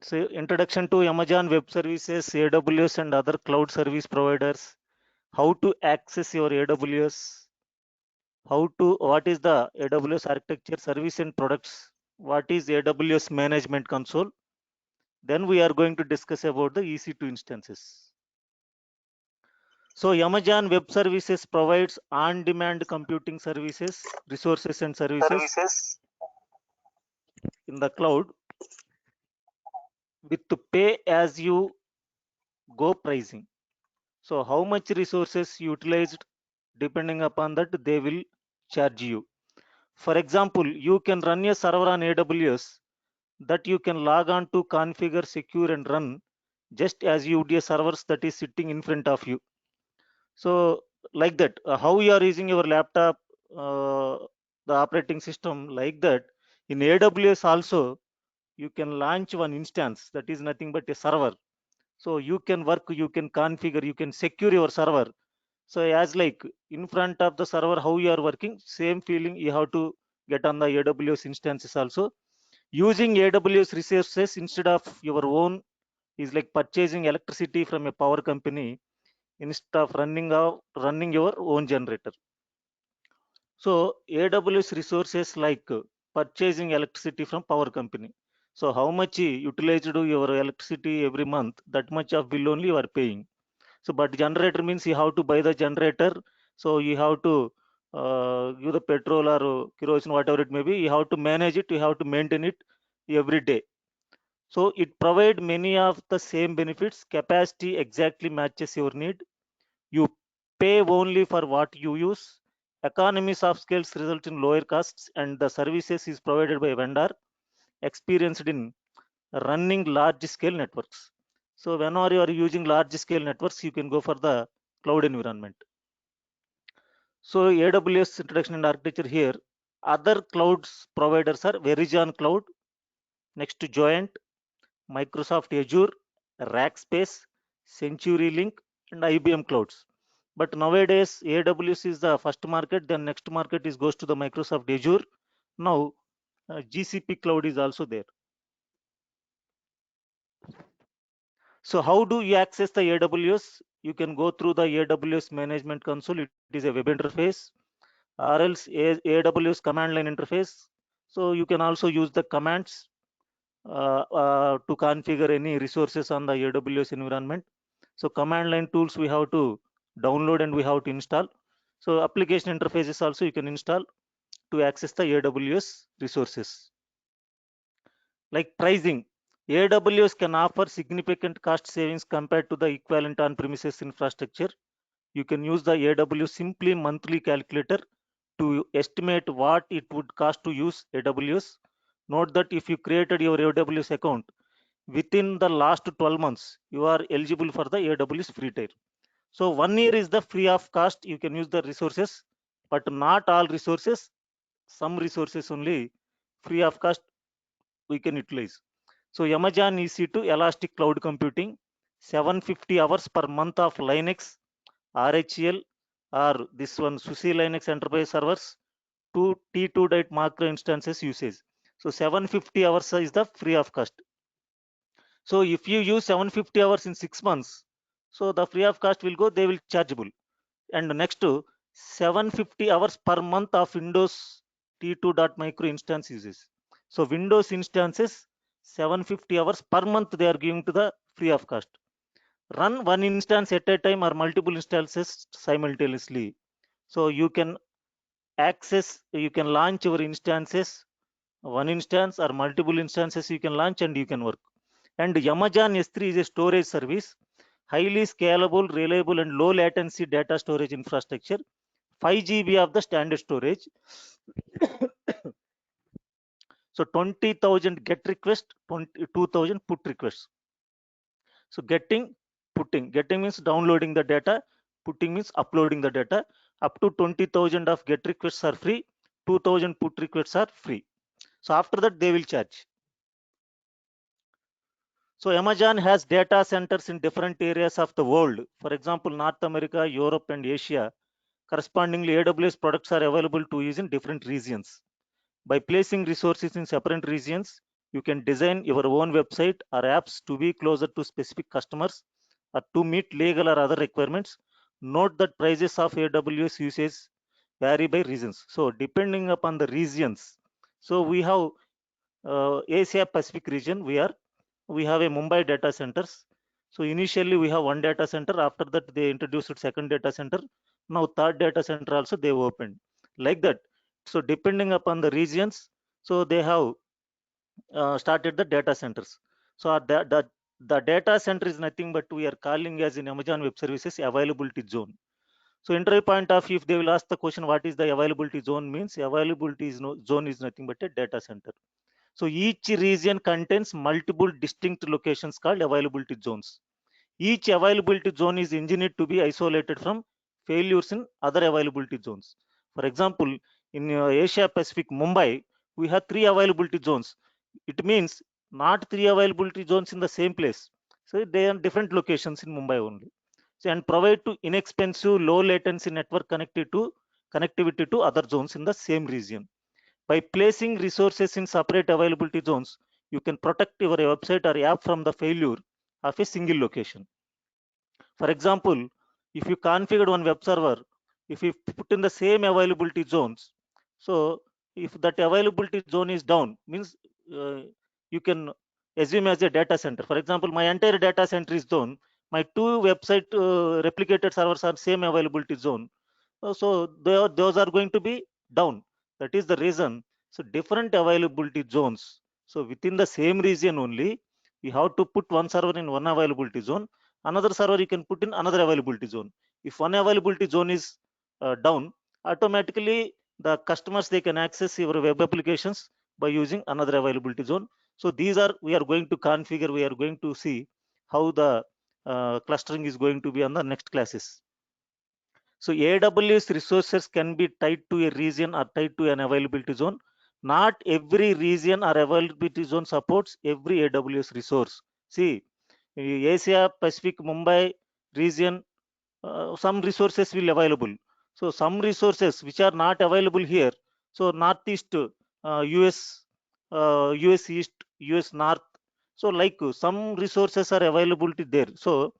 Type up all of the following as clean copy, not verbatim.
So introduction to Amazon Web Services, AWS and other cloud service providers, how to access your AWS, what is the AWS architecture, service and products, what is AWS management console. Then we are going to discuss about the EC2 instances. So Amazon Web Services provides on-demand computing services, resources and services in the cloud with pay as you go pricing. So how much resources utilized, depending upon that they will charge you. For example, you can run a server on AWS that you can log on to, configure, secure and run just as you would a servers that is sitting in front of you. So like that, how you are using your laptop, the operating system, like that in AWS also you can launch one instance that is nothing but a server. So you can work, you can configure, you can secure your server. So as like in front of the server how you are working, same feeling you have to get on the AWS instances also. Using AWS resources instead of your own is like purchasing electricity from a power company instead of running your own generator. So AWS resources like purchasing electricity from power company. So how much utilized your electricity every month, that much of bill only you are paying. So but generator means you have to buy the generator. So you have to give the petrol or kerosene, whatever it may be, you have to manage it, you have to maintain it every day. So it provide many of the same benefits. Capacity exactly matches your need. You pay only for what you use. Economies of scales result in lower costs, and the services is provided by a vendor experienced in running large scale networks. So whenever you are using large scale networks, you can go for the cloud environment. So AWS introduction and architecture here. Other clouds providers are Verizon Cloud, next to Joint, Microsoft Azure, Rackspace, CenturyLink, and IBM Clouds. But nowadays, AWS is the first market. Then next market is goes to the Microsoft Azure. Now, GCP Cloud is also there. So how do you access the AWS? You can go through the AWS Management Console. It is a web interface, or else AWS command line interface. So you can also use the commands to configure any resources on the AWS environment. So command line tools we have to download and we have to install. So application interfaces also you can install to access the AWS resources. Like pricing, AWS can offer significant cost savings compared to the equivalent on-premises infrastructure. You can use the AWS simply monthly calculator to estimate what it would cost to use AWS. Note that if you created your AWS account within the last 12 months, you are eligible for the AWS free tier. So 1 year is the free of cost. You can use the resources, but not all resources. Some resources only free of cost we can utilize. So Amazon EC2 Elastic Cloud Computing, 750 hours per month of Linux, RHEL, or this one SUSE Linux Enterprise servers, two T2.8 macro instances usage. So 750 hours is the free of cost. So if you use 750 hours in 6 months, so the free of cost will go, they will chargeable. And next to 750 hours per month of Windows T2.micro instance uses. So Windows instances 750 hours per month they are giving to the free of cost. Run one instance at a time or multiple instances simultaneously. So you can you can launch your instances, one instance or multiple instances you can launch and you can work. And Amazon S3 is a storage service, highly scalable, reliable, and low latency data storage infrastructure. 5 GB of the standard storage. So 20,000 get request, 22,000 put requests. So getting means downloading the data, putting means uploading the data. Up to 20,000 of get requests are free, 2,000 put requests are free. So after that they will charge. So Amazon has data centers in different areas of the world. For example, North America, Europe, and Asia. Correspondingly, AWS products are available to use in different regions. By placing resources in separate regions, You can design your own website or apps to be closer to specific customers or to meet legal or other requirements. Note that prices of AWS usage vary by regions. So depending upon the regions, so we have Asia Pacific region, we have a Mumbai data centers. So initially we have one data center. After that they introduced second data center. Now third data center also they opened like that. So depending upon the regions, so they have started the data centers. So the data center is nothing but we are calling as in Amazon Web Services availability zone. So entry point of if they will ask the question what is the availability zone means, availability is no zone is nothing but a data center. So each region contains multiple distinct locations called availability zones. Each availability zone is engineered to be isolated from failures in other availability zones. For example, in Asia Pacific, Mumbai, we have three availability zones. It means not three availability zones in the same place. So they are different locations in Mumbai only. So, and provide to inexpensive, low latency network connectivity to other zones in the same region. By placing resources in separate availability zones, you can protect your website or app from the failure of a single location. For example, if you configured one web server, if you put in the same availability zones, so if that availability zone is down, means uh, you can assume as a data center. For example, my entire data center is down. My two website replicated servers are same availability zone. So those are going to be down. That is the reason. So different availability zones. So within the same region only, you have to put one server in one availability zone, another server you can put in another availability zone. If one availability zone is down, automatically the customers they can access your web applications by using another availability zone. So these are we are going to configure, we are going to see how the clustering is going to be on the next classes. So AWS resources can be tied to a region or tied to an availability zone. Not every region or availability zone supports every AWS resource. See, Asia Pacific Mumbai region, some resources will available. So some resources which are not available here. So Northeast, US, US East, US North. So like some resources are available there. So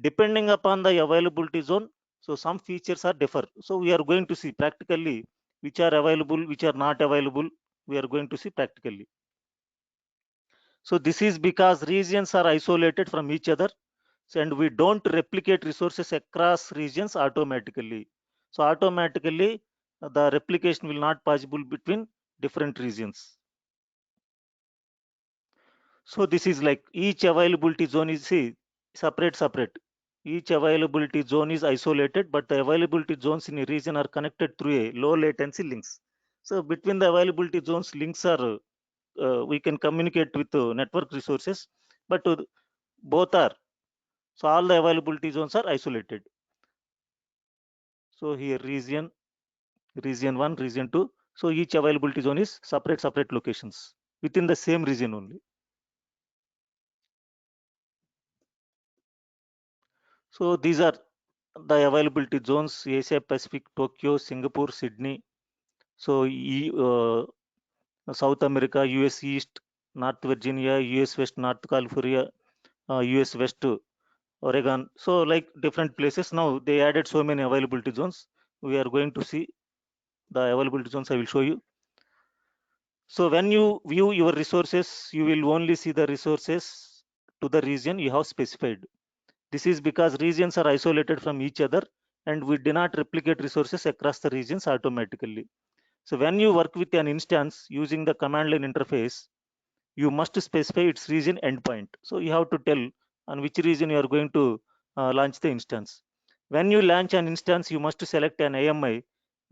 depending upon the availability zone, so some features are differ. So we are going to see practically which are available, which are not available. We are going to see practically. So this is because regions are isolated from each other, and we don't replicate resources across regions automatically. So automatically the replication will not possible between different regions. So this is like each availability zone is see separate. Each availability zone is isolated, but the availability zones in a region are connected through a low latency links. So between the availability zones, links are we can communicate with network resources, but both are, so all the availability zones are isolated. So here region one, region two. So each availability zone is separate locations within the same region only. So these are the availability zones: Asia Pacific, Tokyo, Singapore, Sydney. So South America, US East, North Virginia, US West, North California, US West, Oregon. So like different places. Now they added so many availability zones. We are going to see the availability zones. I will show you. So when you view your resources, you will only see the resources to the region you have specified. This is because regions are isolated from each other, and we do not replicate resources across the regions automatically. So when you work with an instance using the command line interface, you must specify its region endpoint. So you have to tell on which region you are going to launch the instance. When you launch an instance, you must select an AMI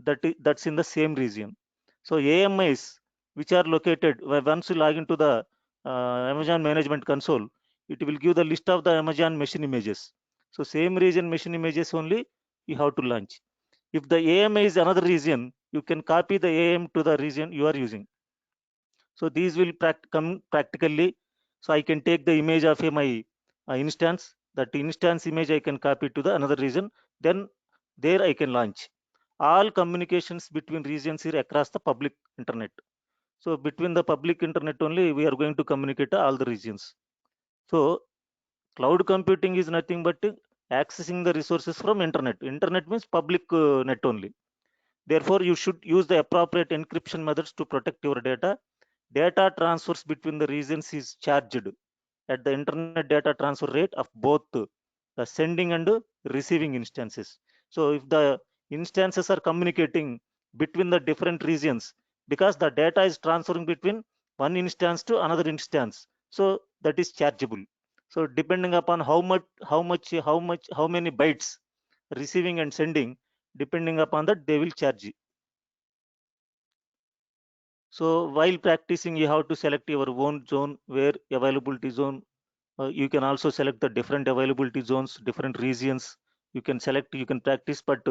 that's in the same region. So AMIs which are located once you log into the Amazon Management Console, it will give the list of the Amazon machine images. So same region machine images only you have to launch. If the AMI is another region, you can copy the AM to the region you are using. So these will come practically. So I can take the image of my instance. That instance image I can copy to the another region. Then there I can launch. All communications between regions here across the public internet. So between the public internet only, we are going to communicate all the regions. So cloud computing is nothing but accessing the resources from internet. Internet means public net only. Therefore, you should use the appropriate encryption methods to protect your data. Data transfers between the regions is charged at the internet data transfer rate of both the sending and receiving instances. So if the instances are communicating between the different regions, because the data is transferring between one instance to another instance, so that is chargeable. So depending upon how many bytes receiving and sending, depending upon that they will charge you. So while practicing, you have to select your own zone where availability zone. You can also select the different availability zones, different regions. You can select, you can practice, but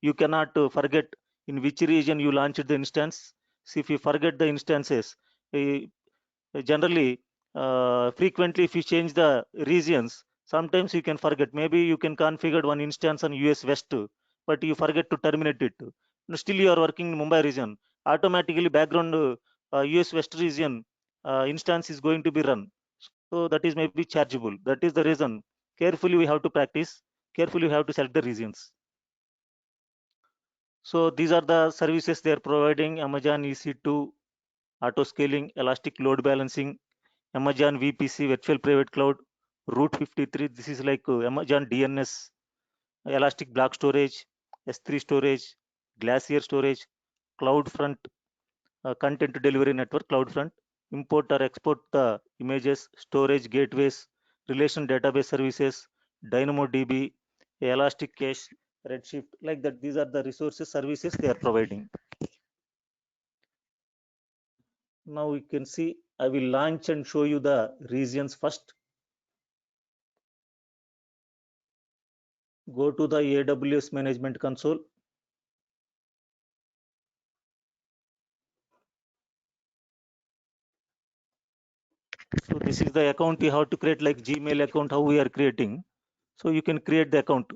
you cannot forget in which region you launched the instance. See, if you forget the instances, uh, generally, frequently, if you change the regions, sometimes you can forget. Maybe you can configure one instance on US West, but you forget to terminate it. Still, you are working in Mumbai region. Automatically, background US West region instance is going to be run. So that is maybe chargeable. That is the reason. Carefully, we have to practice. Carefully, we have to select the regions. So these are the services they are providing: Amazon EC2, auto scaling, elastic load balancing, Amazon VPC, Virtual Private Cloud, Route 53. This is like Amazon DNS, Elastic Block Storage, S3 Storage, Glacier Storage, CloudFront, Content Delivery Network, CloudFront, import or export the images, storage gateways, relation database services, DynamoDB, Elastic Cache, Redshift, like that. These are the resources, services they are providing. Now we can see, I will launch and show you the regions first. Go to the AWS Management Console. So this is the account you have to create, like Gmail account, how we are creating. So you can create the account.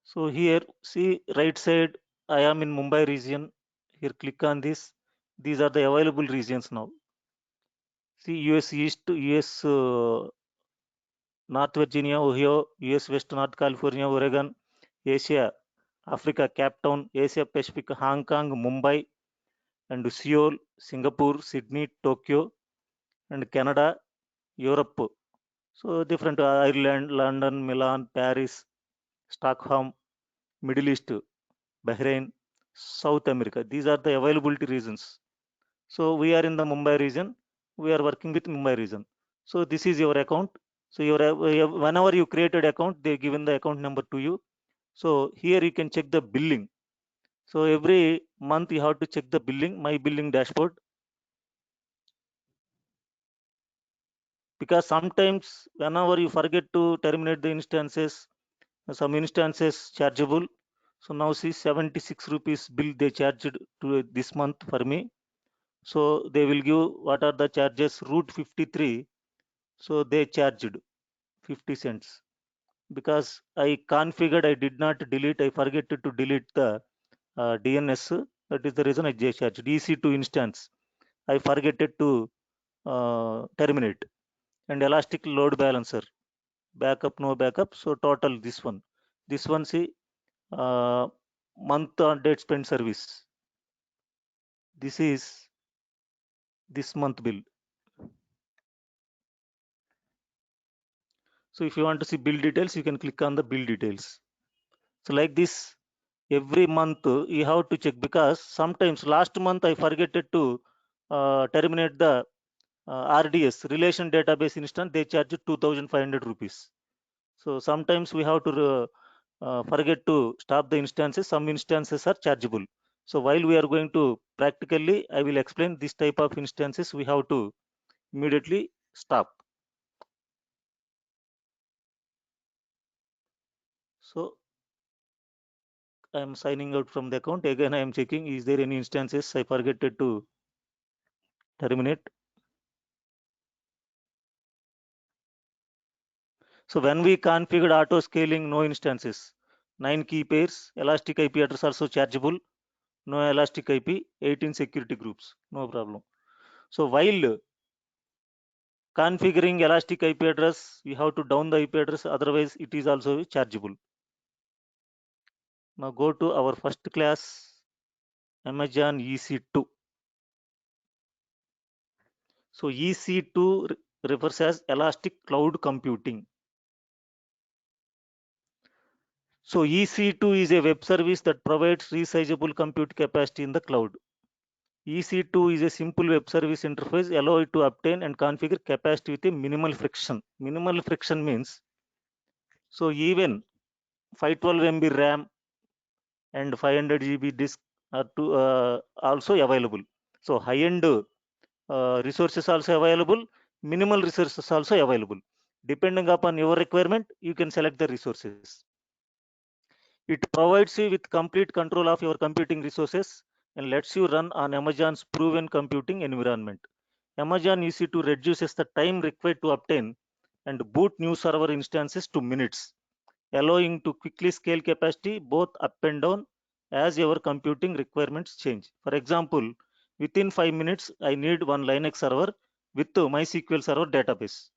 So here, see right side, I am in Mumbai region. Here, click on this. These are the available regions now. See, US East, US North Virginia, Ohio, US West North California, Oregon, Asia, Africa, Cape Town, Asia Pacific, Hong Kong, Mumbai, and Seoul, Singapore, Sydney, Tokyo, and Canada, Europe. So different Ireland, London, Milan, Paris, Stockholm, Middle East, Bahrain, South America. These are the availability regions. So we are in the Mumbai region. We are working with Mumbai region. So this is your account. So whenever you created account, they given the account number to you. So here you can check the billing. So every month you have to check the billing, my billing dashboard, because sometimes whenever you forget to terminate the instances, some instances chargeable. So now see 76 rupees bill they charged to this month for me. So they will give what are the charges, route 53. So they charged 50 cents because I configured, I did not delete, I forget to delete the DNS. That is the reason I charged. EC2 instance, I forget it to terminate. And elastic load balancer, backup, no backup. So total this one see uh, month on date spend service. This is this month bill. So if you want to see bill details, you can click on the bill details. So like this, every month you have to check, because sometimes last month I forget it to terminate the RDS, relation database instance. They charge 2,500 rupees. So sometimes we have to forget to stop the instances. Some instances are chargeable. So while we are going to practically, I will explain this type of instances we have to immediately stop. So I am signing out from the account. Again, I am checking, is there any instances I forget to terminate? So when we configured auto scaling, no instances, 9 key pairs, elastic IP address also chargeable, no elastic IP, 18 security groups, no problem. So while configuring elastic IP address, we have to down the IP address, otherwise it is also chargeable. Now go to our first class, Amazon EC2. So EC2 refers as Elastic Cloud Computing. So EC2 is a web service that provides resizable compute capacity in the cloud. EC2 is a simple web service interface, allow it to obtain and configure capacity with a minimal friction. Minimal friction means, so even 512 MB RAM and 500 GB disk are also available. So high-end resources also available, minimal resources also available. Depending upon your requirement, you can select the resources. It provides you with complete control of your computing resources and lets you run on Amazon's proven computing environment. Amazon EC2 reduces the time required to obtain and boot new server instances to minutes, allowing to quickly scale capacity both up and down as your computing requirements change. For example, within 5 minutes, I need one Linux server with MySQL Server database.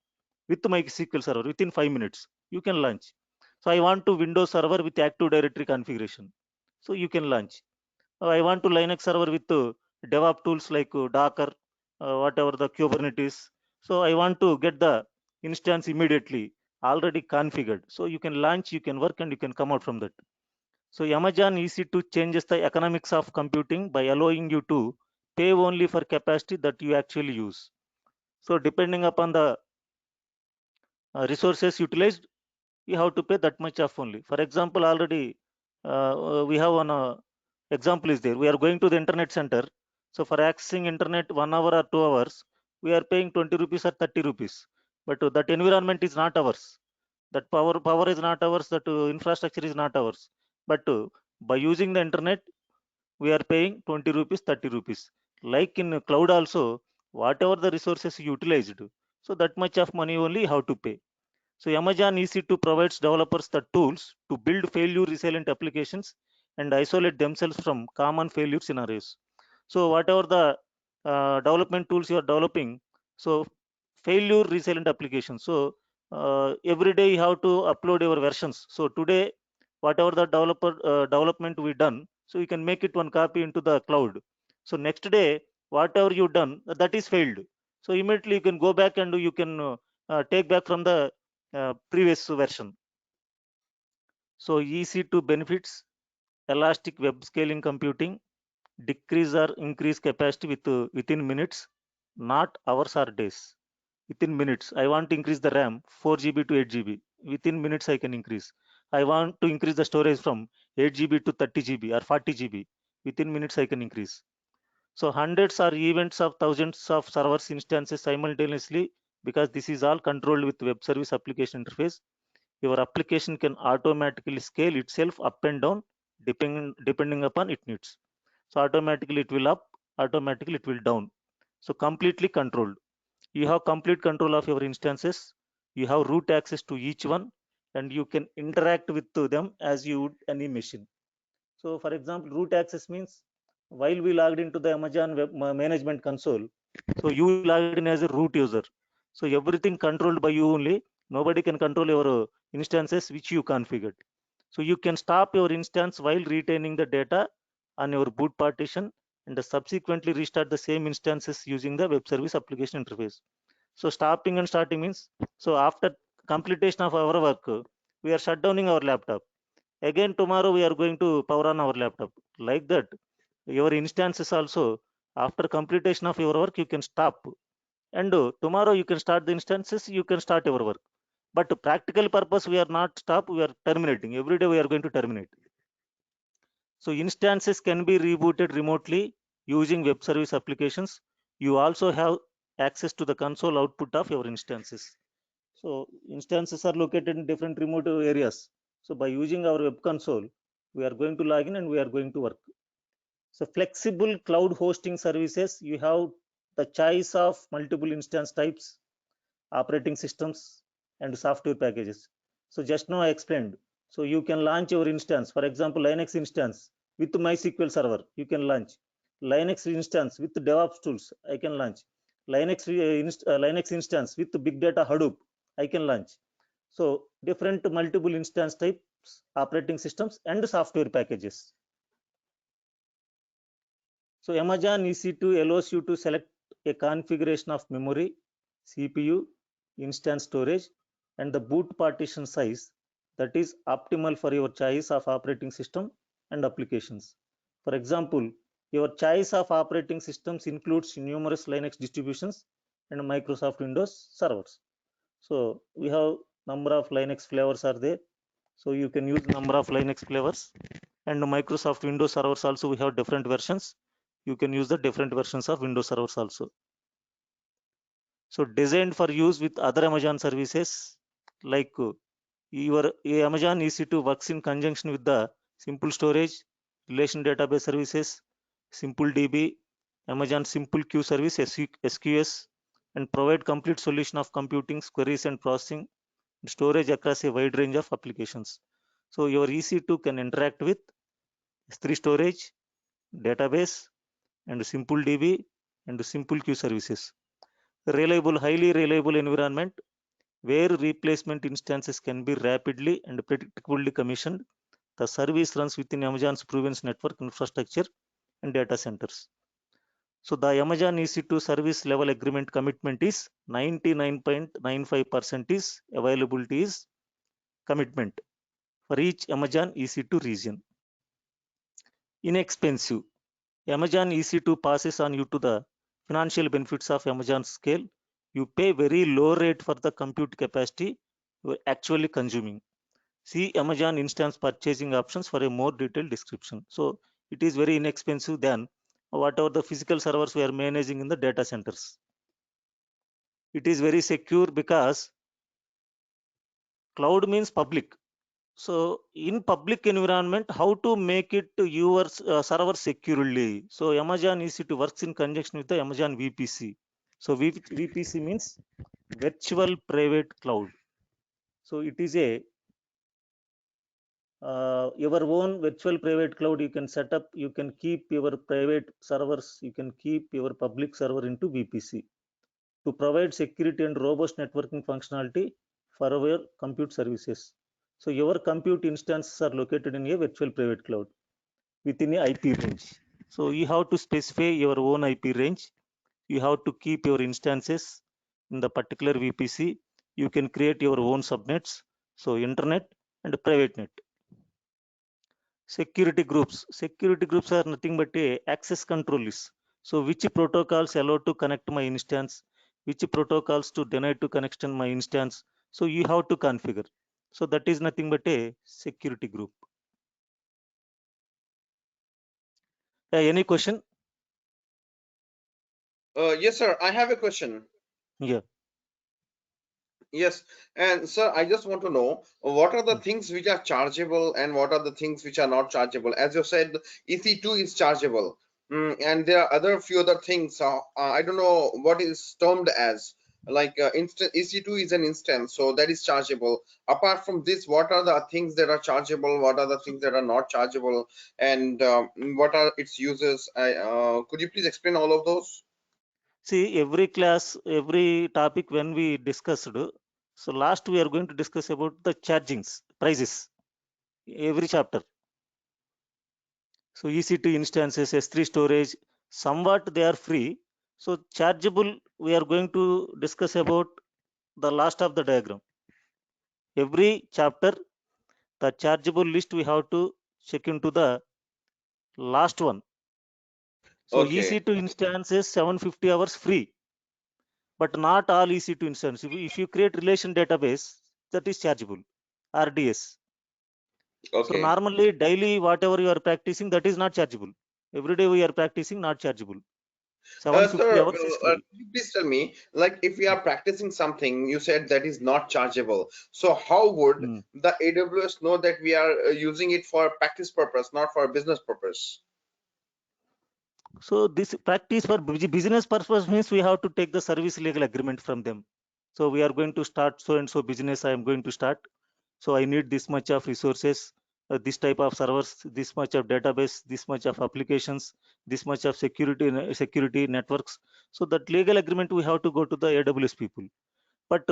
With MySQL Server, within 5 minutes, you can launch. So I want to Windows Server with Active Directory configuration. So you can launch. I want to Linux server with DevOps tools like Docker, whatever the Kubernetes. So I want to get the instance immediately, already configured. So you can launch, you can work, and you can come out from that. So Amazon EC2 changes the economics of computing by allowing you to pay only for capacity that you actually use. So depending upon the resources utilized, you have to pay that much of only. For example, already we have one example is there. We are going to the internet center. So for accessing internet 1 hour or 2 hours, we are paying 20 rupees or 30 rupees. But that environment is not ours. That power is not ours. That infrastructure is not ours. But by using the internet, we are paying 20 rupees, 30 rupees. Like in cloud also, whatever the resources utilized, so that much of money only you have to pay. So Amazon EC2 provides developers the tools to build failure resilient applications and isolate themselves from common failure scenarios. So whatever the development tools you are developing, so failure resilient applications. So every day you have to upload your versions. So today, whatever the development we done, so you can make it one copy into the cloud. So next day, whatever you done, that is failed. So immediately you can go back and you can take back from the previous version. So EC2 benefits: elastic web scaling computing, decrease or increase capacity within minutes, not hours or days. Within minutes, I want to increase the RAM 4 GB to 8 GB. Within minutes, I can increase. I want to increase the storage from 8 GB to 30 GB or 40 GB. Within minutes, I can increase. So hundreds or events of thousands of servers instances simultaneously, because this is all controlled with web service application interface. Your application can automatically scale itself up and down depending upon its needs. So automatically it will up, automatically it will down. So completely controlled. You have complete control of your instances. You have root access to each one, and you can interact with them as you would any machine. So for example, root access means while we logged into the Amazon web management console, so you logged in as a root user. So everything controlled by you only. Nobody can control your instances which you configured. So you can stop your instance while retaining the data on your boot partition and subsequently restart the same instances using the web service application interface. So stopping and starting means, so after completion of our work, we are shutdowning our laptop. Again tomorrow we are going to power on our laptop. Like that, your instances also, after completion of your work, you can stop. And tomorrow you can start the instances, you can start your work. But practical purpose, we are not stop, we are terminating. Every day we are going to terminate. So instances can be rebooted remotely using web service applications. You also have access to the console output of your instances. So instances are located in different remote areas. So by using our web console, We are going to log in and we are going to work. So flexible cloud hosting services, you have the choice of multiple instance types, operating systems, and software packages. So just now I explained. So you can launch your instance, for example, Linux instance with MySQL server, you can launch. Linux instance with DevOps tools, I can launch. Linux instance with Big Data Hadoop, I can launch. So different multiple instance types, operating systems, and software packages. So Amazon EC2 allows you to select a configuration of memory, CPU, instance storage, and the boot partition size that is optimal for your choice of operating system and applications. For example, your choice of operating systems includes numerous Linux distributions and Microsoft Windows servers. So we have number of Linux flavors are there. So you can use number of Linux flavors, and Microsoft Windows servers also we have different versions. You can use the different versions of Windows servers also. So designed for use with other Amazon services, like your Amazon EC2 works in conjunction with the simple storage, relation database services, simple DB, Amazon simple queue service, SQS, and provide complete solution of computing, queries, and processing storage across a wide range of applications. So your EC2 can interact with S3 storage, database, and simple DB and simple queue services. Reliable, highly reliable environment where replacement instances can be rapidly and predictably commissioned. The service runs within Amazon's proven network infrastructure and data centers. So the Amazon EC2 service level agreement commitment is 99.95% is availability is commitment for each Amazon EC2 region. Inexpensive. Amazon EC2 passes on you to the financial benefits of Amazon scale. You pay very low rate for the compute capacity you are actually consuming. See Amazon instance purchasing options for a more detailed description. So it is very inexpensive than whatever the physical servers we are managing in the data centers. It is very secure because cloud means public. So in public environment, how to make it your server securely? So Amazon EC2 works in conjunction with the Amazon VPC. So VPC means virtual private cloud. So it is a your own virtual private cloud you can set up. You can keep your private servers. You can keep your public server into VPC to provide security and robust networking functionality for our compute services. So your compute instances are located in a virtual private cloud within a IP range. So you have to specify your own IP range. You have to keep your instances in the particular VPC. You can create your own subnets. So internet and private net. Security groups are nothing but a access control list. So which protocols allow to connect my instance, which protocols to deny to connection my instance. So you have to configure. So that is nothing but a security group. Any question? Yes, sir. I have a question. Yeah. Yes, and sir, I just want to know what are the Hmm. things which are chargeable and what are the things which are not chargeable. As you said, EC2 is chargeable, and there are other few other things. I don't know what is termed as like instant EC2 is an instance, so that is chargeable. Apart from this, what are the things that are chargeable? What are the things that are not chargeable? And what are its uses? Could you please explain all of those? See, every class, every topic when we discussed, so last we are going to discuss about the chargings, prices, every chapter. So EC2 instances, S3 storage, somewhat they are free. So chargeable, we are going to discuss about the last of the diagram. Every chapter, the chargeable list we have to check into the last one. So Okay, EC2 instances 750 hours free, but not all EC2 instances. If you create relation database, that is chargeable, RDS. So okay, normally daily whatever you are practicing, that is not chargeable. Every day we are practicing, not chargeable. 750 Sir, hours is free. could you please tell me, like, if we are practicing something, you said that is not chargeable. So how would Hmm. the AWS know that we are using it for practice purpose, not for business purpose? So this practice for business purpose means we have to take the service legal agreement from them. So we are going to start so and so business. I am going to start. So I need this much of resources, this type of servers, this much of database, this much of applications, this much of security networks. So that legal agreement we have to go to the AWS people. But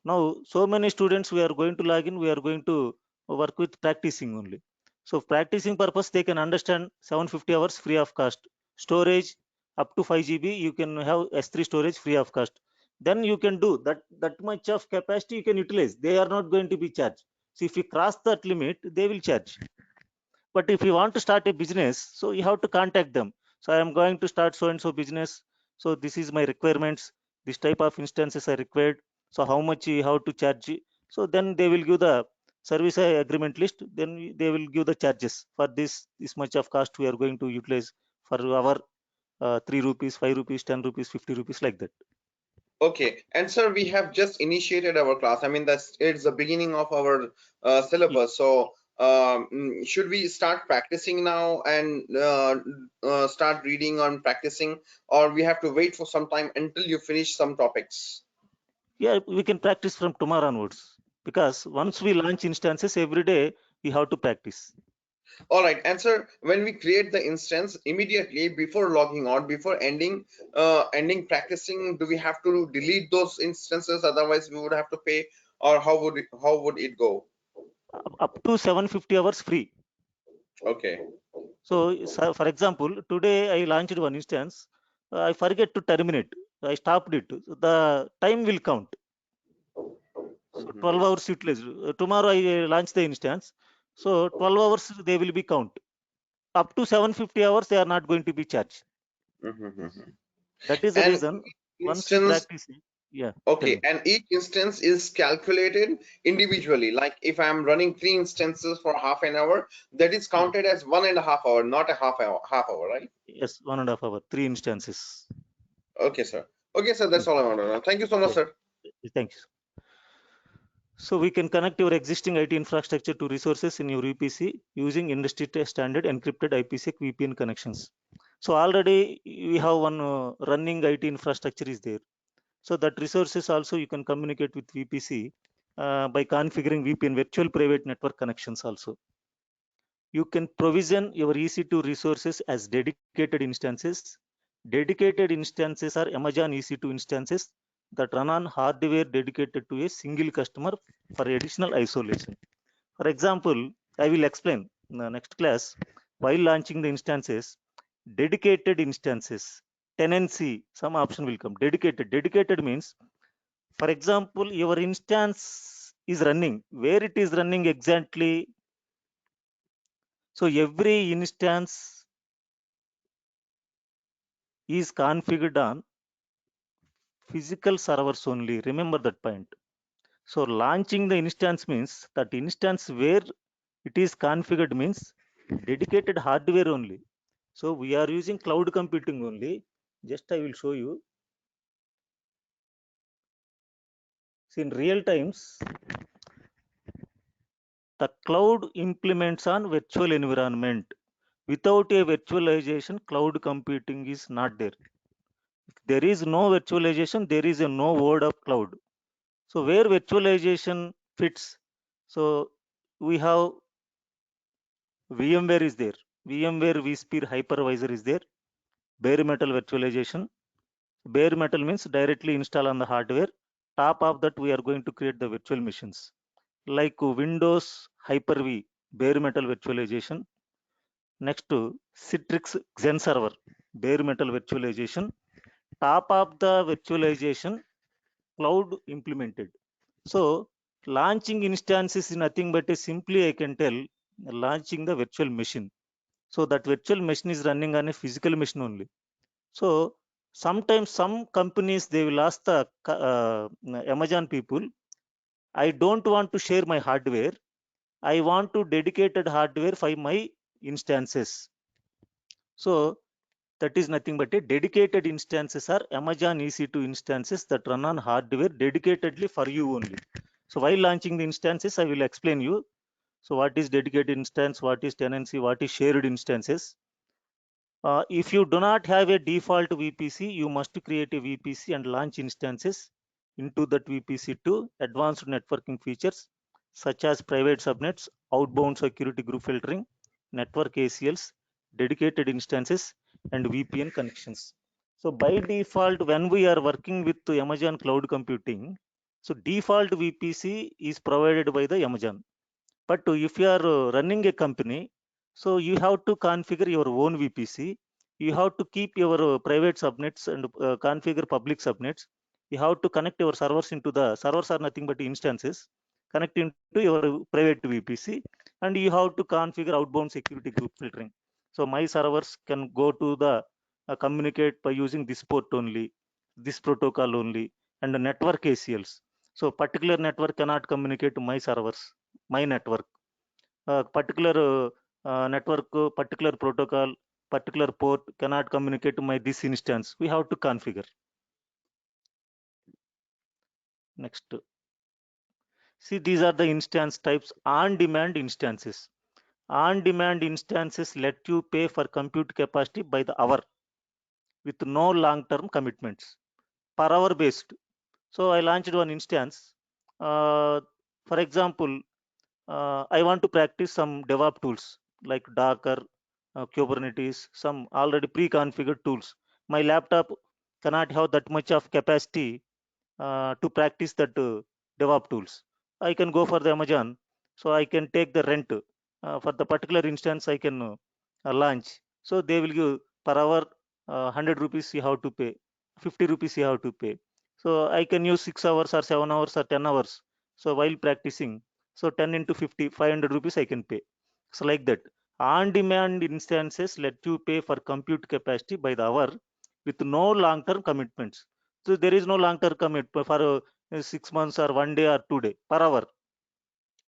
now so many students we are going to log in, we are going to work with practicing only. So practicing purpose, they can understand 750 hours free of cost. Storage up to 5 GB, you can have S3 storage free of cost. Then you can do that much of capacity you can utilize. They are not going to be charged. So if you cross that limit, they will charge. But if you want to start a business, so you have to contact them. So I am going to start so and so business, so this is my requirements, this type of instances are required, so how much you have to charge. So then they will give the service agreement list, then they will give the charges for this much of cost we are going to utilize for our 3 rupees, 5 rupees, 10 rupees, 50 rupees, like that. Okay, and sir, we have just initiated our class. I mean, that's it's the beginning of our Ye- syllabus. So, should we start practicing now and start reading on practicing, or we have to wait for some time until you finish some topics? yeah, we can practice from tomorrow onwards, because once we launch instances every day, we have to practice. All right, and sir, when we create the instance immediately before logging out, before ending practicing, do we have to delete those instances? Otherwise, we would have to pay, or how would it go? Up to 750 hours free. Okay. So for example, today I launched one instance. I forget to terminate. I stopped it. The time will count. So 12 Mhm, hours utilized. Tomorrow I launch the instance. So 12 hours they will be count. Up to 750 hours they are not going to be charged. mhm, mhm. That is the And reason. each Once you instance, practice it, yeah, tell okay, me. and each instance is calculated individually. Like if I'm running three instances for half an hour, that is Yeah. counted as 1.5 hour, not a half hour, right? Yes, 1.5 hour, three instances. Okay, sir. Okay, sir, Yeah. that's all I want to know. Thank you so much, Yeah. sir. Thank you. So we can connect your existing IT infrastructure to resources in your VPC using industry standard encrypted IPsec VPN connections. So already we have one running IT infrastructure is there. So that resources also you can communicate with VPC by configuring VPN virtual private network connections also. You can provision your EC2 resources as dedicated instances. Dedicated instances are Amazon EC2 instances that run on hardware dedicated to a single customer for additional isolation. For example, I will explain in the next class. While launching the instances, dedicated instances, tenancy, some option will come. Dedicated means, for example, your instance is running. Where it is running exactly? So every instance is configured on physical servers only. Remember that point. So launching the instance means that instance where it is configured means dedicated hardware only. So we are using cloud computing only. Just I will show you. See, in real times, the cloud implements on virtual environment. Without a virtualization, cloud computing is not there. If there is no virtualization, there is a no word of cloud. So where virtualization fits, so we have VMware is there. VMware vSphere hypervisor is there. Bare metal virtualization. Bare metal means directly install on the hardware. Top of that, we are going to create the virtual machines like Windows Hyper-V, bare metal virtualization. Next to Citrix Xen server, bare metal virtualization. Top of the virtualization, cloud implemented. So launching instances is nothing but a simply I can tell launching the virtual machine. So that virtual machine is running on a physical machine only. So sometimes some companies they will ask the Amazon people, I don't want to share my hardware. I want to dedicated hardware for my instances. So that is nothing but a dedicated instances are Amazon EC2 instances that run on hardware dedicatedly for you only. So while launching the instances, I will explain you. So what is dedicated instance, what is tenancy, what is shared instances. If you do not have a default VPC, you must create a VPC and launch instances into that VPC to advanced networking features such as private subnets, outbound security group filtering, network ACLs, dedicated instances, and VPN connections. So by default, when we are working with Amazon Cloud Computing, so default VPC is provided by the Amazon. But if you are running a company, so you have to configure your own VPC. You have to keep your private subnets and configure public subnets. You have to connect your servers into the servers are nothing but instances. Connect into your private VPC, and you have to configure outbound security group filtering. So my servers can go to the communicate by using this port only, this protocol only, and the network ACLs. So particular network cannot communicate to my servers, my network, particular network, particular protocol, particular port cannot communicate to my this instance. We have to configure. Next, see, these are the instance types. On demand instances. On demand instances let you pay for compute capacity by the hour with no long term commitments, per hour based. So I launched one instance. uh, for example, I want to practice some DevOps tools like Docker, Kubernetes, some already pre-configured tools. My laptop cannot have that much of capacity to practice that DevOps tools. I can go for the Amazon, so I can take the rent for the particular instance. I can launch. So they will give per hour 100 rupees you have to pay, 50 rupees you have to pay. So I can use 6 hours or 7 hours or 10 hours. So while practicing, so 10 into 50, 500 rupees I can pay. So like that. On-demand instances let you pay for compute capacity by the hour with no long-term commitments. So there is no long-term commit for 6 months or 1 day or 2 day per hour.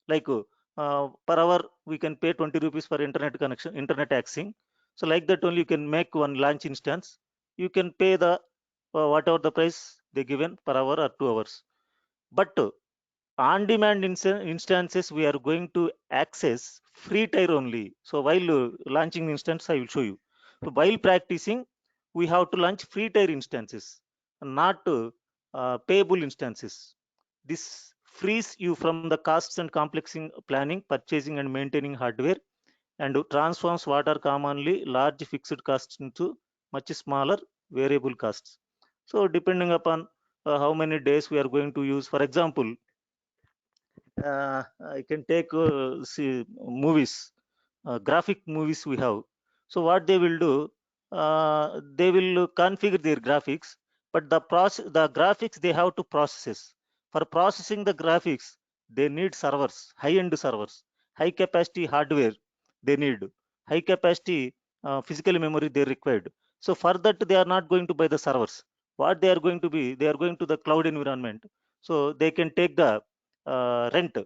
Like per hour we can pay 20 rupees for internet connection, internet accessing. So like that only you can make one launch instance. You can pay the whatever the price they given per hour or 2 hours. But on-demand instances we are going to access free tier only. So while launching the instance, I will show you. So while practicing, we have to launch free tier instances, not payable instances. This frees you from the costs and complex planning, purchasing, and maintaining hardware, and transforms what are commonly large fixed costs into much smaller variable costs. So depending upon how many days we are going to use, for example, I can take see movies, graphic movies we have. So what they will do, they will configure their graphics, but the graphics they have to process. For processing the graphics, they need servers, high-end servers, high capacity hardware. They need high capacity physical memory they required. So for that, they are not going to buy the servers. What they are going to be, they are going to the cloud environment. So they can take the rent.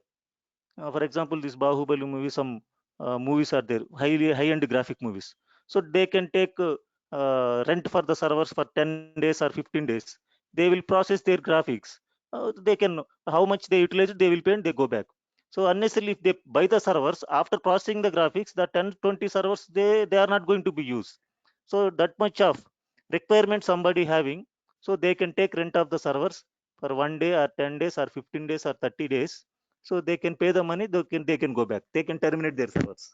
For example, this Bahubali movie, some movies are there, high-end graphic movies. So they can take rent for the servers for 10 days or 15 days. They will process their graphics. They can, how much they utilize it, they will pay and they go back. So unnecessarily, if they buy the servers, after processing the graphics, the 10, 20 servers, they are not going to be used. So that much of requirement somebody having, so they can take rent of the servers for 1 day or 10 days or 15 days or 30 days. So they can pay the money, they can go back, they can terminate their servers.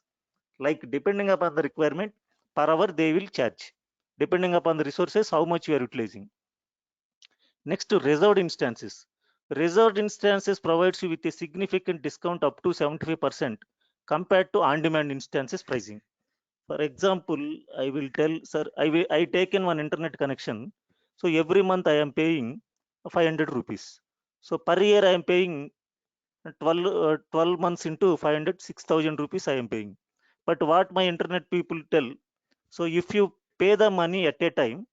Like depending upon the requirement, per hour they will charge, depending upon the resources how much you are utilizing. Next, to reserved instances. Reserved instances provides you with a significant discount up to 75% compared to on-demand instances pricing. For example, I will tell, sir, I taken one internet connection. So every month I am paying 500 rupees. So per year I am paying 12 months into 500, 6,000 rupees I am paying. But what my internet people tell, so if you pay the money at a time,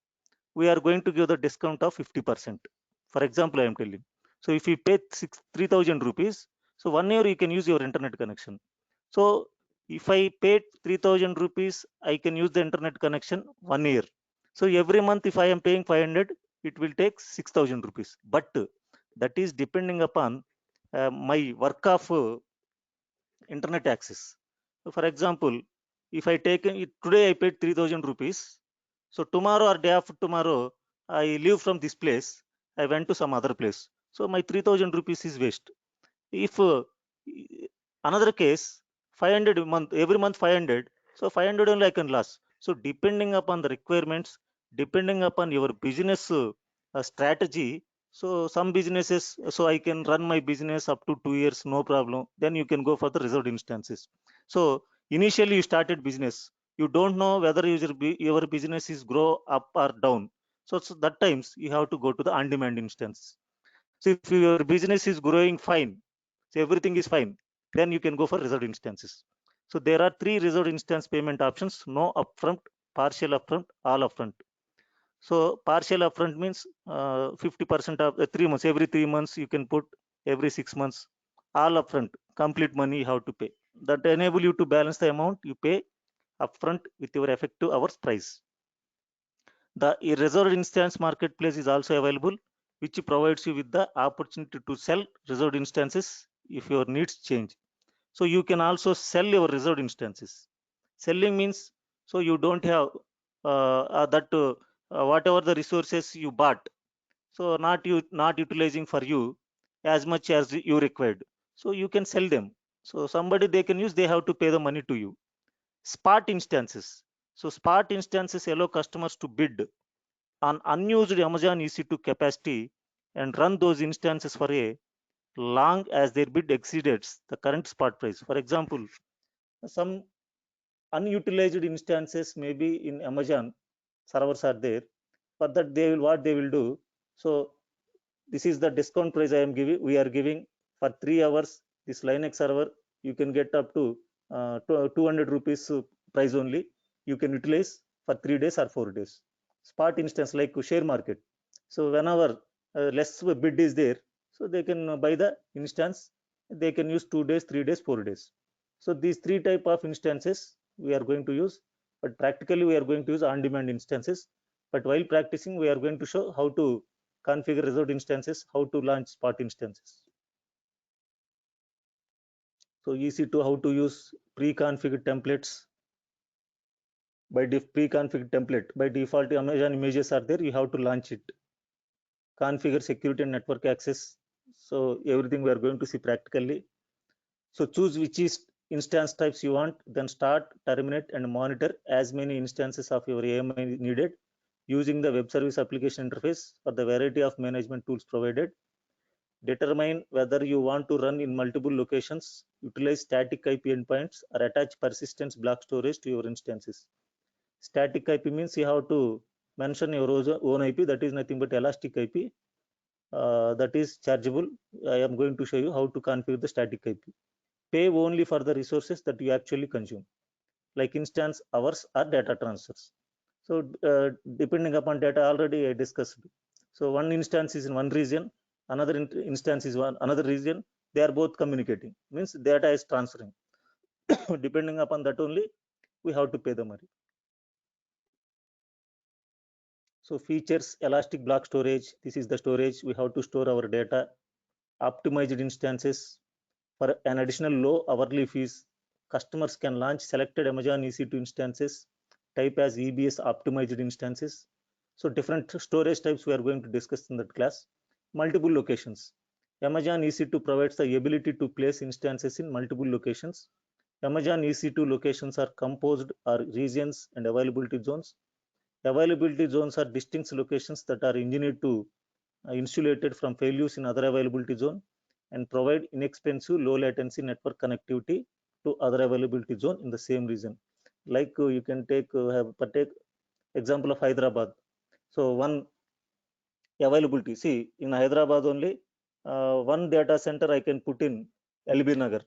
we are going to give the discount of 50%. For example, I am telling. So if you pay 3,000 rupees, so 1 year you can use your internet connection. So if I paid 3,000 rupees, I can use the internet connection 1 year. So every month, if I am paying 500, it will take 6,000 rupees. But that is depending upon my work of internet access. So for example, if I take it today, I paid 3,000 rupees. So tomorrow or day after tomorrow, I leave from this place. I went to some other place. So my 3,000 rupees is waste. If another case, 500 a month, every month 500, so 500 only I can lose. So depending upon the requirements, depending upon your business strategy, so some businesses, so I can run my business up to 2 years, no problem, then you can go for the reserved instances. So initially you started business, you don't know whether your business is grow up or down. So that times you have to go to the on demand instance. So if your business is growing fine, so everything is fine, then you can go for reserved instances. So there are three reserved instance payment options: no upfront, partial upfront, all upfront. So partial upfront means 50% of 3 months. Every 3 months you can put, every 6 months. All upfront, complete money you have to pay. That enable you to balance the amount you pay upfront with your effective hours price. The reserved instance marketplace is also available, which provides you with the opportunity to sell reserved instances if your needs change. So you can also sell your reserved instances. Selling means, so you don't have that whatever the resources you bought, so not utilizing for you as much as you required. So you can sell them. So somebody they can use, they have to pay the money to you. Spot instances. So spot instances allow customers to bid on unused Amazon EC2 capacity and run those instances for a long as their bid exceeds the current spot price. For example, some unutilized instances maybe in Amazon servers are there. For that, they will what they will do. So this is the discount price I am giving. We are giving for 3 hours. This Linux server you can get up to 200 rupees price only. You can utilize for 3 days or 4 days. Spot instance like share market. So whenever less bid is there, so they can buy the instance. They can use 2 days, 3 days, 4 days. So these three type of instances we are going to use, but practically we are going to use on-demand instances. But while practicing, we are going to show how to configure reserved instances, how to launch spot instances. So EC2, how to use pre-configured templates. By pre-configured template, by default Amazon images are there, you have to launch it. Configure security and network access. So everything we are going to see practically. So choose which is instance types you want, then start, terminate, and monitor as many instances of your AMI needed using the web service application interface for the variety of management tools provided. Determine whether you want to run in multiple locations, utilize static IP endpoints, or attach persistence block storage to your instances. Static IP means you have to mention your own IP, that is nothing but elastic IP. That is chargeable. I am going to show you how to configure the static IP. Pay only for the resources that you actually consume, like instance hours or data transfers. So depending upon data, already I discussed. So one instance is in one region, another instance is another region. They are both communicating. Means data is transferring. Depending upon that only, we have to pay the money. So features elastic block storage. This is the storage we have to store our data. Optimized instances. For an additional low hourly fees, customers can launch selected Amazon EC2 instances, type as EBS optimized instances. So different storage types we are going to discuss in that class. Multiple locations. Amazon EC2 provides the ability to place instances in multiple locations. Amazon EC2 locations are composed or regions and availability zones. Availability zones are distinct locations that are engineered to insulated from failures in other availability zone and provide inexpensive low latency network connectivity to other availability zone in the same region. Like you can take example of Hyderabad. So one availability, see in Hyderabad only, one data center I can put in LB Nagar,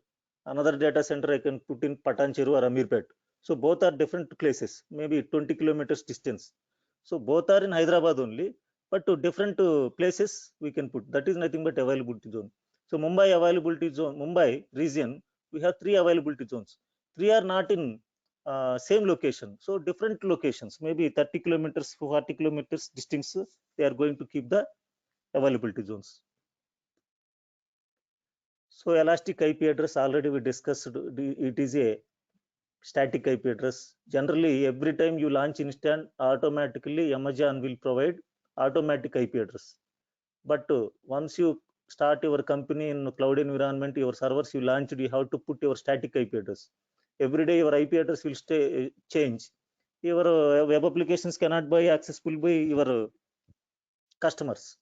another data center I can put in Patancheru or Amirpet. So both are different places, maybe 20 kilometers distance. So both are in Hyderabad only, but to different places we can put. That is nothing but availability zone. So Mumbai availability zone, Mumbai region, we have three availability zones. Three are not in same location. So different locations, maybe 30 kilometers, 40 kilometers distance, they are going to keep the availability zones. So elastic IP address already we discussed. It is a static IP address. Generally, every time you launch instance, automatically Amazon will provide automatic IP address. But once you start your company in cloud environment, your servers you launched, you have to put your static IP address. Every day your IP address will stay change. Your web applications cannot be accessible by your customers.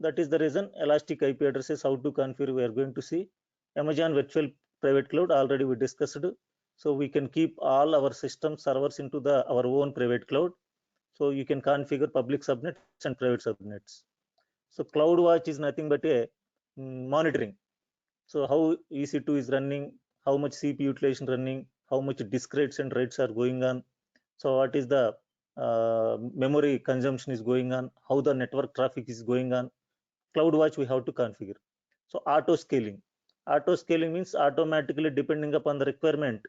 That is the reason elastic IP addresses how to configure we are going to see. Amazon virtual private cloud already we discussed. So we can keep all our system servers into the our own private cloud. So you can configure public subnets and private subnets. So CloudWatch is nothing but a monitoring. So how EC2 is running, how much CPU utilization running, how much disk rates and rates are going on. So what is the memory consumption is going on, how the network traffic is going on. CloudWatch we have to configure. So auto scaling. Auto scaling means automatically depending upon the requirement.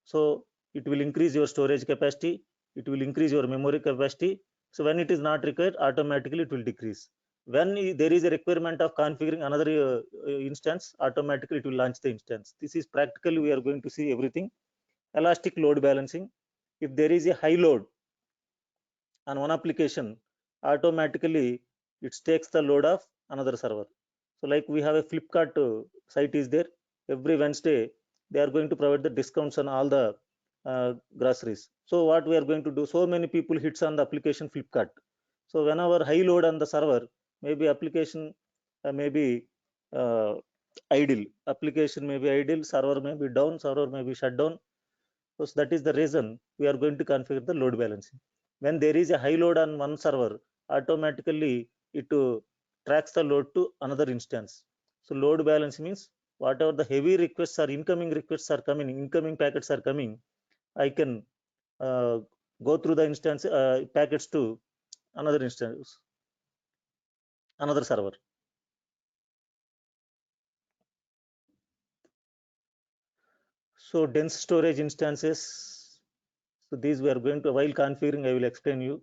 So it will increase your storage capacity, it will increase your memory capacity. So when it is not required, automatically it will decrease. When there is a requirement of configuring another instance, automatically it will launch the instance. This is practically we are going to see everything. Elastic load balancing. If there is a high load on one application, automatically it takes the load of another server. So like we have a Flipkart site is there. Every Wednesday they are going to provide the discounts on all the groceries. So what we are going to do, so many people hits on the application Flipkart. So whenever high load on the server, maybe application maybe uh, idle, application may be idle, server may be down, server may be shut down. So that is the reason we are going to configure the load balancing. When there is a high load on one server, automatically it tracks the load to another instance. So load balance means whatever the heavy requests or incoming requests are coming, incoming packets are coming, I can uh, go through the instance packets to another instance, another server. So dense storage instances. So these we are going to, while configuring, I will explain you.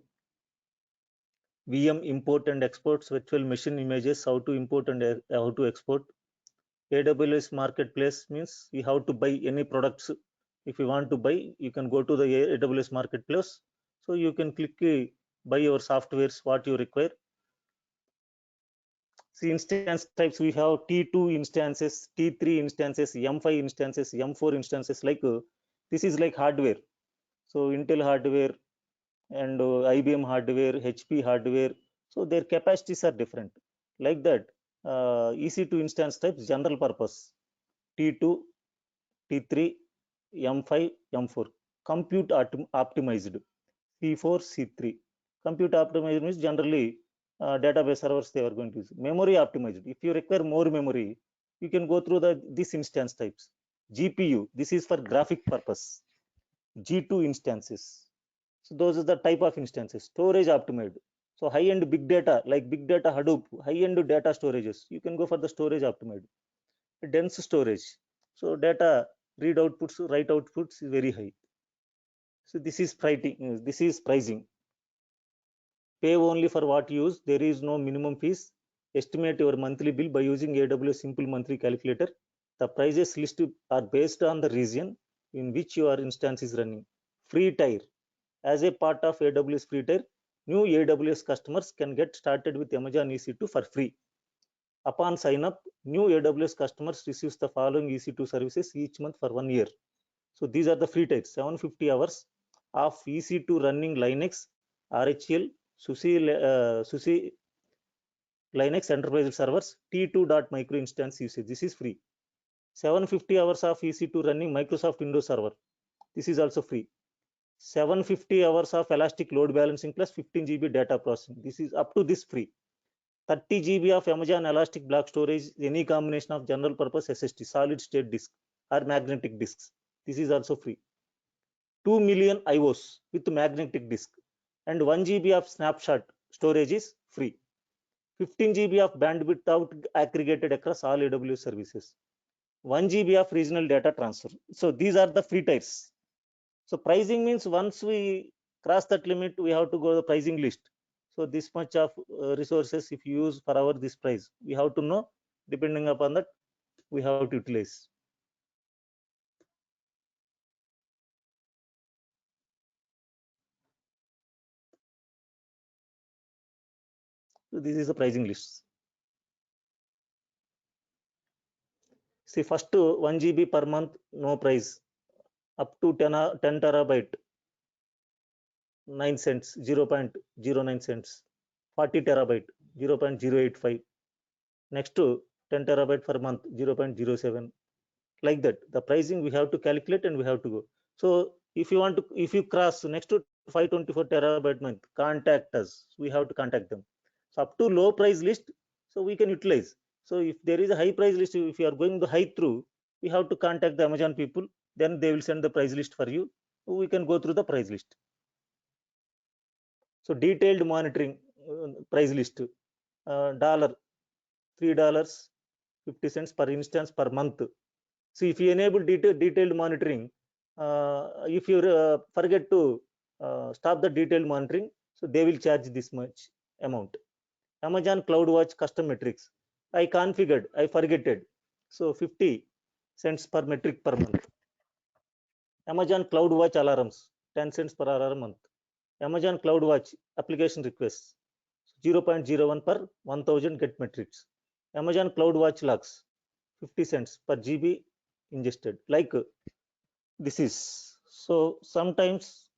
VM import and exports, virtual machine images, how to import and how to export. AWS marketplace means you have to buy any products. If you want to buy, you can go to the AWS marketplace. So you can click buy your softwares, what you require. See instance types, we have T2 instances, T3 instances, M5 instances, M4 instances. Like this is like hardware. So Intel hardware and IBM hardware, HP hardware. So their capacities are different. Like that, EC2 instance types general purpose, T2, T3, M5, M4. Compute optimized, C4, C3. Compute optimized means generally database servers they are going to use. Memory optimized. If you require more memory, you can go through this instance types. GPU, this is for graphic purpose. G2 instances. So those are the type of instances. Storage optimized. So high-end big data, like big data Hadoop, high-end data storages, you can go for the storage optimized. Dense storage. So data read outputs, write outputs is very high. So this is pricing. This is pricing. Pay only for what you use. There is no minimum fees. Estimate your monthly bill by using AWS simple monthly calculator. The prices list are based on the region in which your instance is running. Free tier. As a part of AWS free tier, new AWS customers can get started with Amazon EC2 for free. Upon sign up, new AWS customers receives the following EC2 services each month for 1 year. So these are the free tiers: 750 hours of EC2 running Linux, RHEL, SUSE Linux enterprise servers, T2.micro instance usage. This is free. 750 hours of EC2 running Microsoft Windows Server. This is also free. 750 hours of elastic load balancing plus 15 GB data processing. This is up to this free. 30 GB of Amazon elastic block storage, any combination of general purpose SSD, solid state disk or magnetic disks. This is also free. 2 million IOs with magnetic disk and 1 GB of snapshot storage is free. 15 GB of bandwidth out aggregated across all AWS services. 1 GB of regional data transfer. So these are the free tiers. So pricing means once we cross that limit, we have to go to the pricing list. So this much of resources, if you use for our this price, we have to know. Depending upon that, we have to utilize. So this is the pricing list. See, first 1 GB per month, no price. Up to 10 terabyte, 9 cents, 0.09 cents. 40 terabyte, 0.085. Next to 10 terabyte per month, 0.07. Like that. The pricing we have to calculate and we have to go. So if you cross next to 524 terabyte month, contact us. We have to contact them. So up to low price list, so we can utilize. So if there is a high price list, if you are going the high through, we have to contact the Amazon people. Then they will send the price list for you. We can go through the price list. So detailed monitoring price list. Dollar $3.50 per instance per month. So if you enable detailed monitoring, if you forget to stop the detailed monitoring, so they will charge this much amount. Amazon CloudWatch custom metrics. I configured, I forget it. So 50 cents per metric per month. Amazon CloudWatch alarms, 10 cents per alarm month. Amazon CloudWatch application requests, 0.01 per 1000 get metrics. Amazon CloudWatch logs, 50 cents per GB ingested. Like this is. So sometimes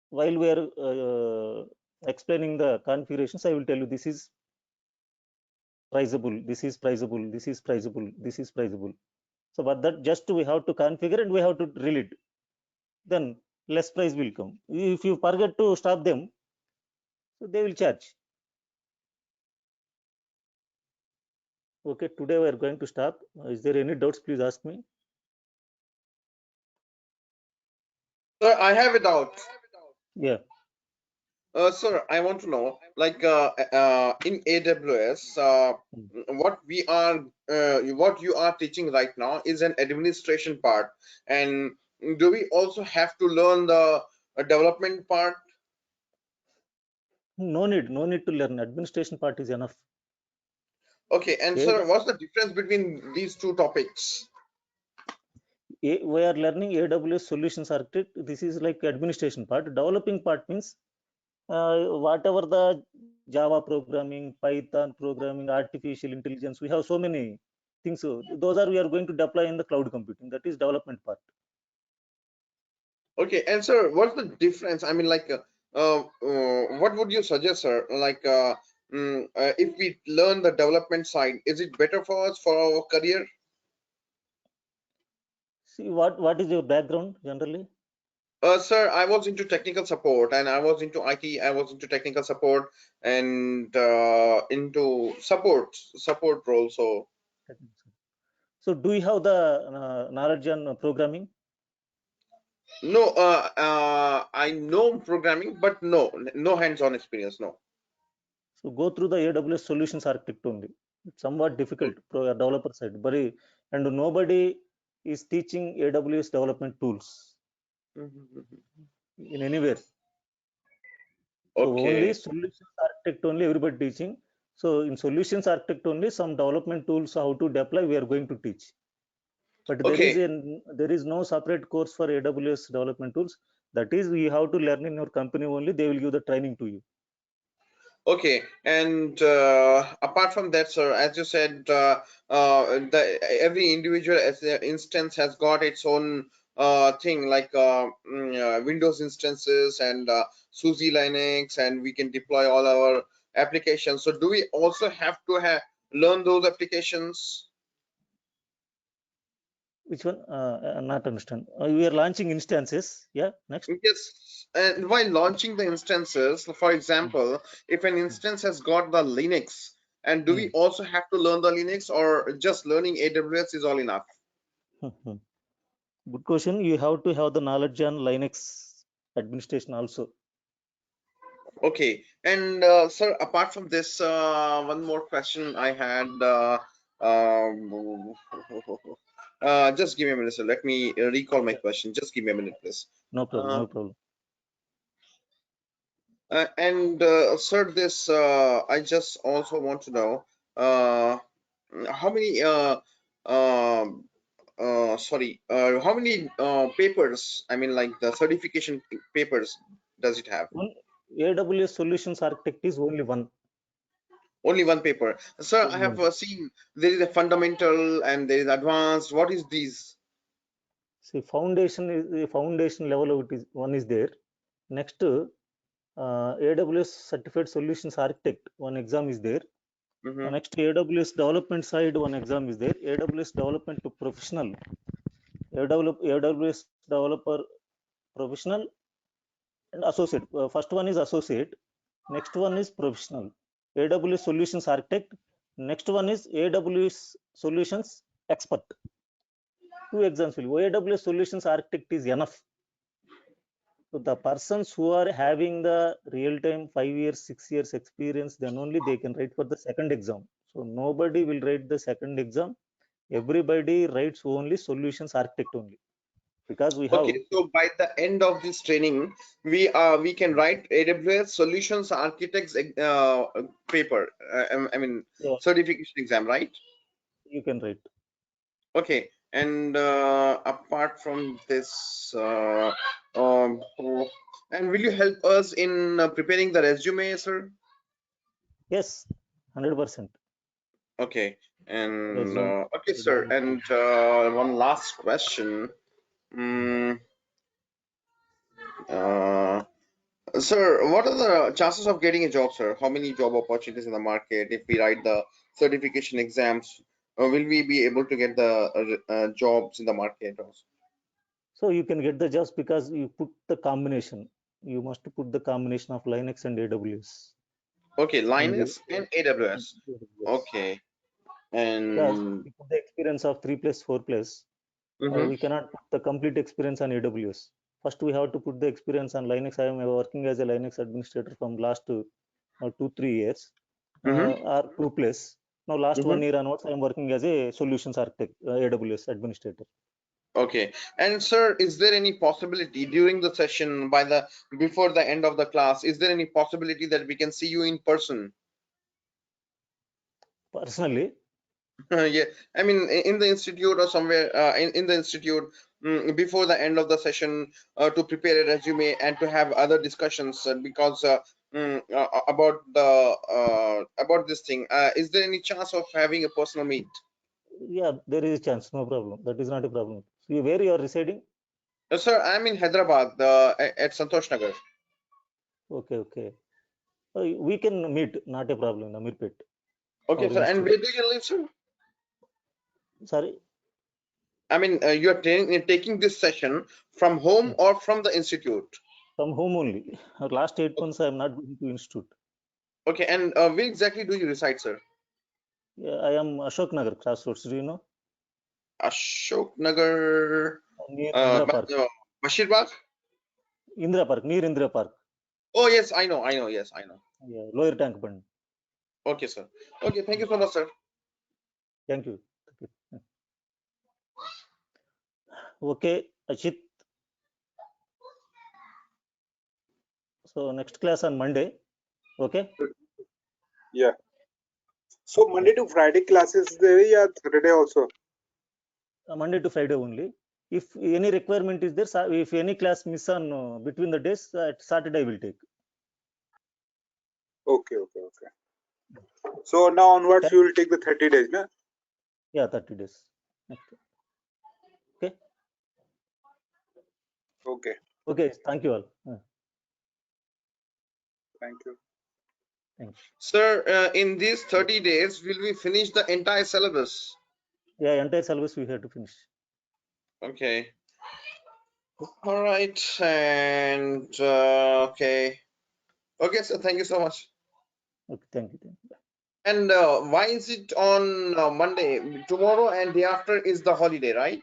while we are explaining the configurations, I will tell you this is priceable, this is priceable, this is priceable, this is priceable. So but that just we have to configure and we have to drill it. Then less price will come. If you forget to stop them, so they will charge. Okay, today we are going to stop. Is there any doubts? Please ask me. Sir, I have a doubt. Yeah. Sir, I want to know, like in AWS, Mm. what you are teaching right now is an administration part, and do we also have to learn the development part? No need to learn. Administration part is enough. Okay, and sir, what's the difference between these two topics? We are learning AWS solutions architect. This is like administration part. Developing part means whatever the Java programming, Python programming, artificial intelligence. We have so many things. So those are we are going to deploy in the cloud computing. That is development part. Okay, and sir, what's the difference? I mean, like, what would you suggest, sir? Like, if we learn the development side, is it better for us for our career? See what is your background generally? Sir, I was into technical support and I was into IT. I was into technical support and into support role. So So do you have the knowledge on programming? no, I know programming, but no hands-on experience. No. So go through the AWS solutions architect only. It's somewhat difficult pro developer side, but and nobody is teaching AWS development tools Mhm. in anywhere. So only Okay. solutions architect only everybody teaching. So in solutions architect only some development tools how to deploy we are going to teach. But Okay. there is no separate course for AWS development tools. That is you have to learn in your company only. They will give the training to you. Okay, and apart from that, sir, as you said, every individual as their instance has got its own thing, like Windows instances and SUSE Linux, and we can deploy all our applications. So, do we also have to learn those applications? Which one? Not understand. We are launching instances. Yeah. Next. Yes, and while launching the instances, for example, if an instance has got the Linux, and do we Mm. also have to learn the Linux, or just learning AWS is all enough? Mm. Good question. You have to have the knowledge on Linux administration also. Okay, and sir, apart from this, one more question I had. Um, Just give me a minute, sir. Let me recall my question. Just give me a minute, please. No problem, Uh, no problem. Sir, this I just also want to know uh, how many um how many papers, I mean, like the certification papers does it have? One AWS Solutions Architect is only one. Only one paper. Sir, I Only have one. seen there is a fundamental and there is advanced. What is these? See, foundation is the foundation level of it is one is there. Next, AWS Certified Solutions Architect, one exam is there. Mm-hmm. Next, AWS development side, one exam is there. AWS development to professional, AWS developer professional and associate. First one is associate. Next one is professional. AWS Solutions Architect. Next one is AWS Solutions Expert. Two exams will. AWS Solutions Architect is enough. So the persons who are having the real-time 5 years, 6 years experience, then only they can write for the second exam. So nobody will write the second exam. Everybody writes only solutions architect only because we have. Okay, so by the end of this training, we can write AWS Solutions Architects paper. I mean Yeah, certification exam, right? you can write. Okay, and apart from this, and will you help us in preparing the resume, sir? Yes, 100%. Okay, and Resume, okay, sir. AWS. And one last question. Mm, uh, Sir, what are the chances of getting a job, sir? How many job opportunities in the market? If we write the certification exams, will we be able to get the jobs in the market also? So you can get the jobs because you put the combination. You must put the combination of Linux and AWS. Okay, Only Linus and AWS. AWS. Okay, Because and we put the experience of 3 plus 4 plus, mm-hmm, we cannot put the complete experience on AWS. First, we have to put the experience on Linux. I am working as a Linux administrator from last 2 3 years mm-hmm, or 2 plus. Now, last mm-hmm. 1 year onwards, I am working as a solutions architect, AWS administrator. Okay, and sir, is there any possibility during the session by the before the end of the class, is there any possibility that we can see you in person? Personally, Yeah, I mean, in the institute or somewhere in the institute before the end of the session to prepare a resume and to have other discussions because about this thing. Is there any chance of having a personal meet? yeah, there is a chance, no problem. That is not a problem. So, where you are residing? Sir, I'm in Hyderabad at Santosh Nagar. Okay, okay. We can meet, not a problem, in Amirpet, Okay, our sir, and institute. where do you live, sir? Sorry, I mean, you're taking this session from home or from the institute? from home only. Last 8 months, I am not going to institute. Okay, and where exactly do you reside, sir? Yeah, I am Ashok Nagar Crossroads. Do you know? Ashok Nagar, Near Indra Park. Bashir Bagh? Indra Park, near Indra Park. Oh, yes, I know, yes, I know. Yeah, Lower Tank Bund. Okay, sir. Okay, thank you so much, sir. Thank you. Thank you. Okay, Achit. So next class on Monday. Okay. Yeah. So Yeah. Monday to Friday classes there, yeah, Saturday also. Monday to Friday only. If any requirement is there, if any class miss on between the days, Saturday will take. Okay, okay, okay. So now onwards Thank you you. will take the 30 days, na? Yeah, 30 days. Next. Okay. Okay, Okay. Thank you all. thank you. Thank you. Sir, in these 30 days, will we finish the entire syllabus? Yeah, entire syllabus we have to finish. Okay. All right. And okay. Okay, sir, thank you so much. Okay. Thank you. Thank you. And why is it on Monday? Tomorrow and day after is the holiday, right?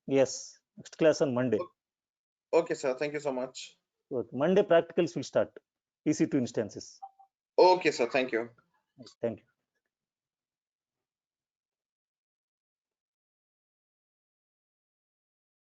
Yes. Next class on Monday. Okay, sir, thank you so much. Okay. Monday practicals will start. EC2 instances. Okay, sir, thank you. Thank you.